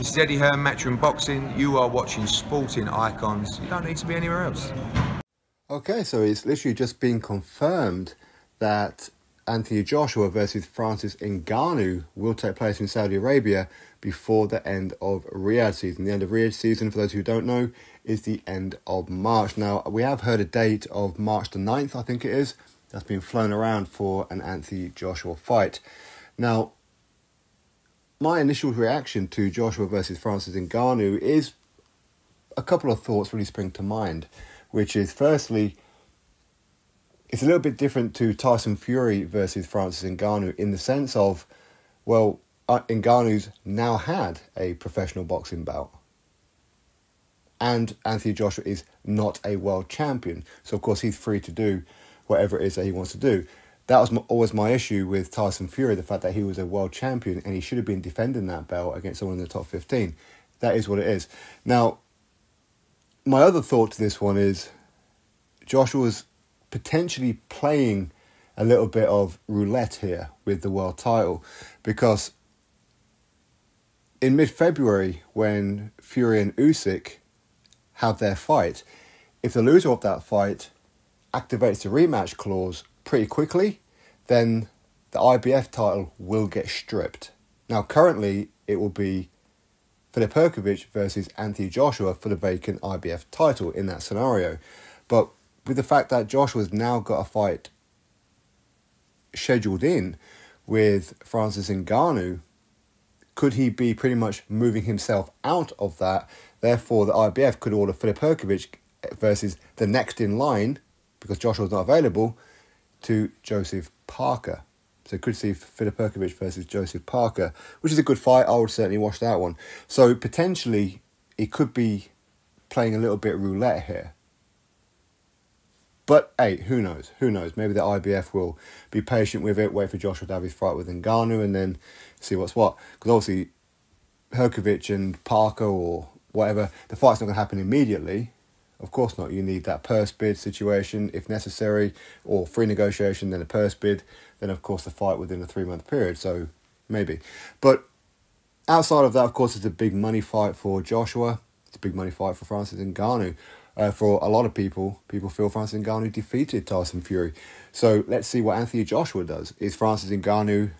This is Eddie Hearn, Matchroom Boxing. You are watching Sporting Icons. You don't need to be anywhere else. Okay, so it's literally just been confirmed that Anthony Joshua versus Francis Ngannou will take place in Saudi Arabia before the end of Riyadh season. The end of Riyadh season, for those who don't know, is the end of March. Now, we have heard a date of March the 9th, I think it is. That's been flown around for an Anthony Joshua fight. Now, my initial reaction to Joshua versus Francis Ngannou is a couple of thoughts really spring to mind, which is, firstly, it's a little bit different to Tyson Fury versus Francis Ngannou in the sense of, well, Ngannou's now had a professional boxing bout. And Anthony Joshua is not a world champion. So, of course, he's free to do whatever it is that he wants to do. That was always my issue with Tyson Fury, the fact that he was a world champion and he should have been defending that belt against someone in the top 15. That is what it is. Now, my other thought to this one is Joshua's potentially playing a little bit of roulette here with the world title, because in mid-February, when Fury and Usyk have their fight, if the loser of that fight activates the rematch clause pretty quickly, then the IBF title will get stripped. Now, currently, it will be Filip Hrgović versus Anthony Joshua for the vacant IBF title in that scenario. But with the fact that Joshua's now got a fight scheduled in with Francis Ngannou, could he be pretty much moving himself out of that? Therefore, the IBF could order Filip Hrgović versus the next in line, because Joshua's not available, to Joseph Parker. So could see Filip Hrgović versus Joseph Parker, which is a good fight. I would certainly watch that one. So potentially, he could be playing a little bit roulette here. But hey, who knows? Who knows? Maybe the IBF will be patient with it, wait for Joshua to have his fight with Ngannou, and then see what's what. Because obviously, Hrgović and Parker or whatever, the fight's not going to happen immediately. Of course not. You need that purse bid situation if necessary, or free negotiation, then a purse bid, then of course the fight within a 3-month period. So maybe. But outside of that, of course, it's a big money fight for Joshua. It's a big money fight for Francis Ngannou. For a lot of people feel Francis Ngannou defeated Tyson Fury. So let's see what Anthony Joshua does. Is Francis Ngannou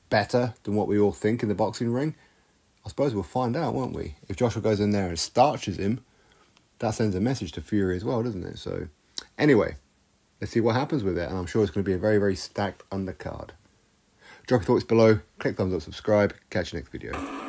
better than what we all think in the boxing ring? I suppose we'll find out, won't we? If Joshua goes in there and starches him, that sends a message to Fury as well, doesn't it? So anyway, let's see what happens with it. And I'm sure it's going to be a very, very stacked undercard. Drop your thoughts below. Click thumbs up, subscribe. Catch you next video.